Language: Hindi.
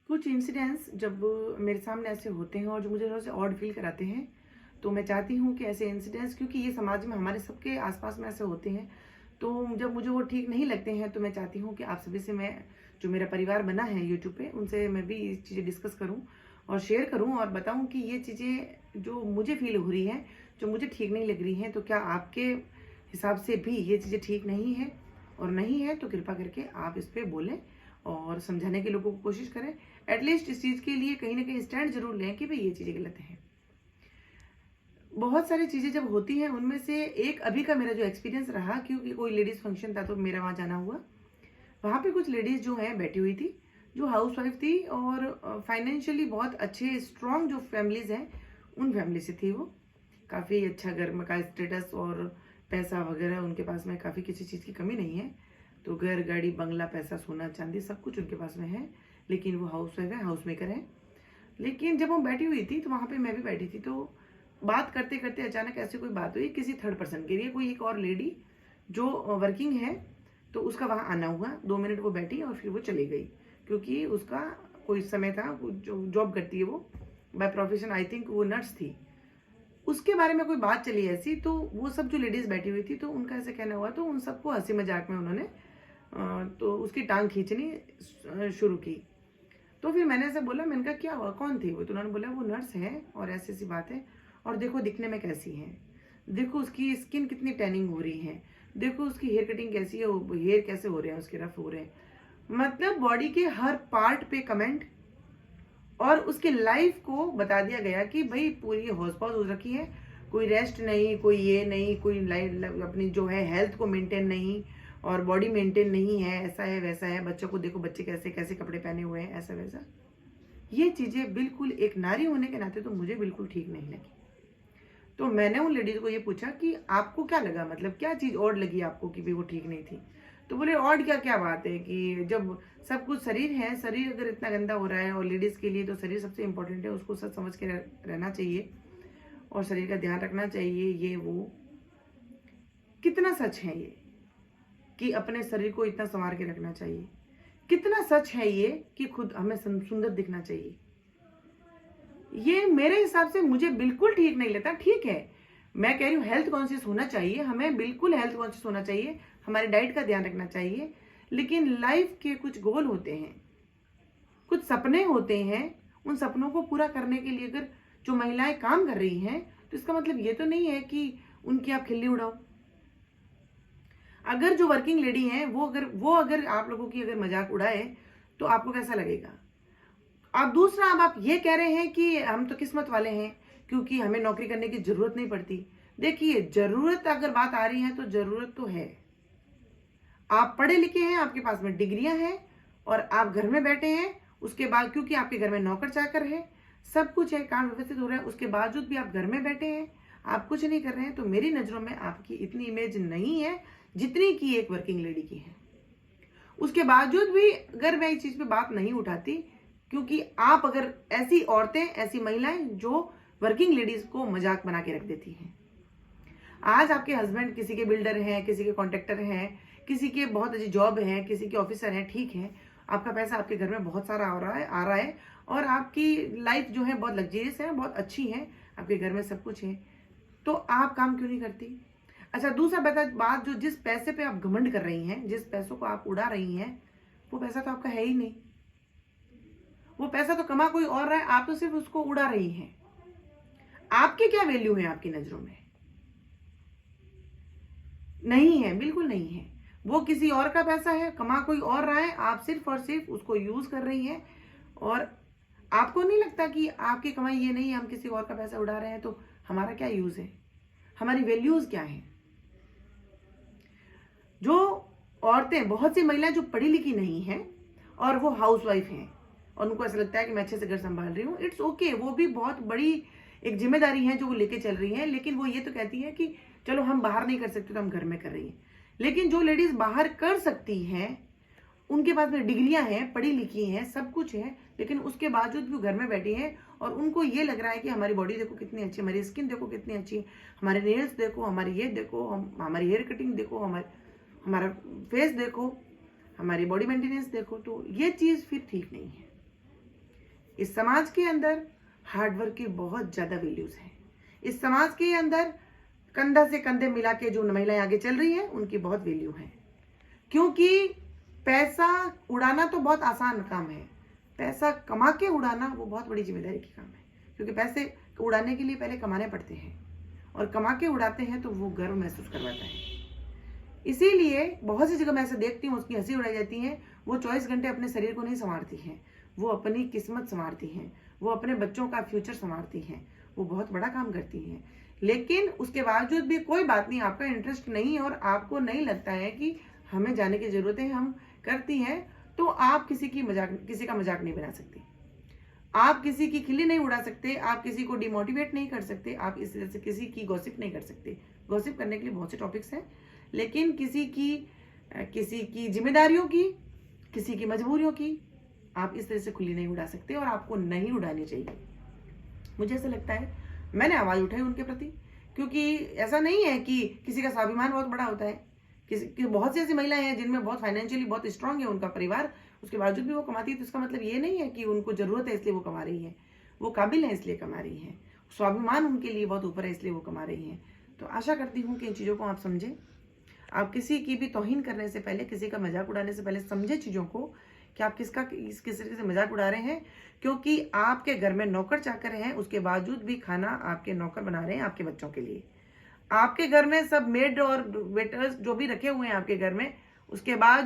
कुछ इंसिडेंट्स जब मेरे सामने ऐसे होते हैं और जो मुझे थोड़ा सा ऑड फील कराते हैं, तो मैं चाहती हूँ कि ऐसे इंसिडेंट्स, क्योंकि ये समाज में हमारे सबके आसपास में ऐसे होते हैं, तो जब मुझे वो ठीक नहीं लगते हैं तो मैं चाहती हूँ कि आप सभी से, मैं जो मेरा परिवार बना है यूट्यूब पे, उनसे मैं भी ये चीज़ें डिस्कस करूँ और शेयर करूँ और बताऊँ कि ये चीज़ें जो मुझे फील हो रही हैं, जो मुझे ठीक नहीं लग रही हैं, तो क्या आपके हिसाब से भी ये चीज़ें ठीक नहीं है, और नहीं है तो कृपा करके आप इस पर बोलें और समझाने के लोगों को कोशिश करें। एटलीस्ट इस चीज़ के लिए कहीं ना कहीं स्टैंड जरूर लें कि भाई ये चीज़ें गलत हैं। बहुत सारी चीज़ें जब होती हैं, उनमें से एक अभी का मेरा जो एक्सपीरियंस रहा, क्योंकि कोई लेडीज़ फंक्शन था तो मेरा वहाँ जाना हुआ। वहाँ पे कुछ लेडीज़ जो हैं बैठी हुई थी, जो हाउस वाइफ थी और फाइनेंशियली बहुत अच्छे स्ट्रॉन्ग जो फैमिलीज़ हैं, उन फैमिली से थी वो। काफ़ी अच्छा घर में का स्टेटस और पैसा वगैरह उनके पास में, काफ़ी किसी चीज़ की कमी नहीं है। तो घर, गाड़ी, बंगला, पैसा, सोना चांदी सब कुछ उनके पास में है। लेकिन वो हाउस वाइफ है, हाउस मेकर है। लेकिन जब वो बैठी हुई थी तो वहाँ पे मैं भी बैठी थी, तो बात करते करते अचानक ऐसी कोई बात हुई किसी थर्ड पर्सन के लिए, कोई एक और लेडी जो वर्किंग है, तो उसका वहाँ आना हुआ। 2 मिनट वो बैठी और फिर वो चली गई, क्योंकि उसका कोई समय था, जो जॉब करती है वो बाय प्रोफेशन, आई थिंक वो नर्स थी। उसके बारे में कोई बात चली ऐसी, तो वो सब जो लेडीज बैठी हुई थी, तो उनका ऐसे कहना हुआ, तो उन सबको हंसी मजाक में उन्होंने तो उसकी टांग खींचनी शुरू की। तो फिर मैंने ऐसे बोला, मैंने कहा क्या हुआ, कौन थी वो? तो उन्होंने बोला वो नर्स है और ऐसी ऐसी बात है, और देखो दिखने में कैसी है, देखो उसकी स्किन कितनी टैनिंग हो रही है, देखो उसकी हेयर कटिंग कैसी है, हेयर कैसे हो रहे हैं उसके, रफ हो रहे हैं। मतलब बॉडी के हर पार्ट पे कमेंट, और उसके लाइफ को बता दिया गया कि भाई पूरी हौस पौस हो रखी है, कोई रेस्ट नहीं, कोई ये नहीं, कोई लाइफ अपनी जो है हेल्थ को मेंटेन नहीं, और बॉडी मेंटेन नहीं है, ऐसा है वैसा है, बच्चों को देखो बच्चे कैसे कैसे कपड़े पहने हुए हैं, ऐसा वैसा। ये चीजें बिल्कुल एक नारी होने के नाते तो मुझे बिल्कुल ठीक नहीं लगी। तो मैंने उन लेडीज को ये पूछा कि आपको क्या लगा, मतलब क्या चीज और लगी आपको कि भाई वो ठीक नहीं थी? तो बोले और क्या क्या बात है कि जब सब कुछ शरीर है, शरीर अगर इतना गंदा हो रहा है, और लेडीज के लिए तो शरीर सबसे इंपॉर्टेंट है, उसको सच समझ के रहना चाहिए और शरीर का ध्यान रखना चाहिए, ये वो। कितना सच है ये कि अपने शरीर को इतना संवार के रखना चाहिए? कितना सच है ये कि खुद हमें सुंदर दिखना चाहिए? ये मेरे हिसाब से मुझे बिल्कुल ठीक नहीं लगता। ठीक है, मैं कह रही हूँ हेल्थ कॉन्शियस होना चाहिए, हमें बिल्कुल हेल्थ कॉन्शियस होना चाहिए, हमारे डाइट का ध्यान रखना चाहिए। लेकिन लाइफ के कुछ गोल होते हैं, कुछ सपने होते हैं, उन सपनों को पूरा करने के लिए अगर जो महिलाएं काम कर रही हैं, तो इसका मतलब ये तो नहीं है कि उनकी आप खिल्ली उड़ाओ। अगर जो वर्किंग लेडी है वो अगर आप लोगों की अगर मजाक उड़ाए, तो आपको कैसा लगेगा? आप दूसरा, अब आप ये कह रहे हैं कि हम तो किस्मत वाले हैं क्योंकि हमें नौकरी करने की जरूरत नहीं पड़ती। देखिए, जरूरत अगर बात आ रही है तो जरूरत तो है। आप पढ़े लिखे हैं, आपके पास में डिग्रियां हैं, और आप घर में बैठे हैं, उसके बाद क्योंकि आपके घर में नौकर चाकर है, सब कुछ है, काम व्यवस्थित हो रहा है, उसके बावजूद भी आप घर में बैठे हैं, आप कुछ नहीं कर रहे हैं, तो मेरी नजरों में आपकी इतनी इमेज नहीं है जितनी की एक वर्किंग लेडी की है। उसके बावजूद भी अगर मैं इस चीज पे बात नहीं उठाती, क्योंकि आप अगर ऐसी औरतें, ऐसी महिलाएं जो वर्किंग लेडीज को मजाक बना के रख देती हैं। आज आपके हस्बैंड किसी के बिल्डर हैं, किसी के कॉन्ट्रैक्टर हैं, किसी के बहुत अच्छी जॉब है, किसी के ऑफिसर हैं, ठीक है, आपका पैसा आपके घर में बहुत सारा आ रहा है और आपकी लाइफ जो है बहुत लग्जरियस है, बहुत अच्छी है, आपके घर में सब कुछ है, तो आप काम क्यों नहीं करती? अच्छा, दूसरा बात, जो जिस पैसे पे आप घमंड कर रही हैं, जिस पैसों को आप उड़ा रही हैं, वो पैसा तो आपका है ही नहीं। वो पैसा तो कमा कोई और रहा है, आप तो सिर्फ उसको उड़ा रही हैं। आपकी क्या वैल्यू है आपकी नजरों में? नहीं है, बिल्कुल नहीं है। वो किसी और का पैसा है, कमा कोई और रहा है, आप सिर्फ और सिर्फ उसको यूज कर रही हैं। और आपको नहीं लगता कि आपकी कमाई ये नहीं है, हम किसी और का पैसा उड़ा रहे हैं, तो हमारा क्या यूज है, हमारी वैल्यूज क्या है? जो औरतें, बहुत सी महिलाएं जो पढ़ी लिखी नहीं है और वो हाउस वाइफ हैं, और उनको ऐसा लगता है कि मैं अच्छे से घर संभाल रही हूँ, इट्स ओके, वो भी बहुत बड़ी एक जिम्मेदारी है जो वो लेके चल रही है। लेकिन वो ये तो कहती है कि चलो हम बाहर नहीं कर सकते तो हम घर में कर रही है। लेकिन जो लेडीज बाहर कर सकती हैं, उनके पास में डिग्रियां हैं, पढ़ी लिखी हैं, सब कुछ है, लेकिन उसके बावजूद भी घर में बैठी हैं, और उनको ये लग रहा है कि हमारी बॉडी देखो कितनी अच्छी, हमारी स्किन देखो कितनी अच्छी, हमारे नेल्स देखो, हमारी ये देखो, हमारी हेयर कटिंग देखो, हमारा फेस देखो, हमारी बॉडी मेंटेनेंस देखो, तो ये चीज फिर ठीक नहीं है। इस समाज के अंदर हार्डवर्क की बहुत ज़्यादा वैल्यूज़ हैं। इस समाज के अंदर कंधा से कंधे मिला के जो महिलाएं आगे चल रही हैं उनकी बहुत वैल्यू है, क्योंकि पैसा उड़ाना तो बहुत आसान काम है, पैसा कमा के उड़ाना वो बहुत बड़ी जिम्मेदारी की काम है। क्योंकि पैसे उड़ाने के लिए पहले कमाने पड़ते हैं, और कमा के उड़ाते हैं तो वो गर्व महसूस करवाता है। इसीलिए बहुत सी जगह मैं ऐसे देखती हूँ, उसकी हंसी उड़ाई जाती है। वो 24 घंटे अपने शरीर को नहीं संवारती हैं, वो अपनी किस्मत संवारती हैं, वो अपने बच्चों का फ्यूचर संवारती हैं, वो बहुत बड़ा काम करती हैं। लेकिन उसके बावजूद भी कोई बात नहीं, आपका इंटरेस्ट नहीं है और आपको नहीं लगता है कि हमें जाने की जरूरत है, हम करती हैं, तो आप किसी का मजाक नहीं बना सकते, आप किसी की खिल्ली नहीं उड़ा सकते, आप किसी को डिमोटिवेट नहीं कर सकते, आप इस तरह से किसी की गॉसिप नहीं कर सकते। गॉसिप करने के लिए बहुत से टॉपिक्स हैं, लेकिन किसी की जिम्मेदारियों की, किसी की मजबूरियों की आप इस तरह से खुली नहीं उड़ा सकते, और आपको नहीं उड़ानी चाहिए। मुझे ऐसा लगता है, मैंने आवाज उठाई उनके प्रति, क्योंकि ऐसा नहीं है कि किसी का स्वाभिमान बहुत बड़ा होता है। बहुत सी ऐसी महिलाएं हैं जिनमें बहुत फाइनेंशियली बहुत स्ट्रांग है उनका परिवार, उसके बावजूद भी वो कमाती है, तो इसका मतलब ये नहीं है कि उनको जरूरत है इसलिए वो कमा रही है, वो काबिल है इसलिए कमा रही है, स्वाभिमान उनके लिए बहुत ऊपर है इसलिए वो कमा रही है। तो आशा करती हूँ कि इन चीज़ों को आप समझें। आप किसी की भी तौहीन करने से पहले, किसी का मजाक उड़ाने से पहले समझे चीज़ों को कि आप किस तरीके से मजाक उड़ा रहे हैं। क्योंकि आपके घर में नौकर चाकर हैं, उसके बावजूद भी खाना आपके नौकर बना रहे हैं आपके बच्चों के लिए। आपके घर में सब मेड और वेटर्स जो भी रखे हुए हैं आपके घर में, उसके बाद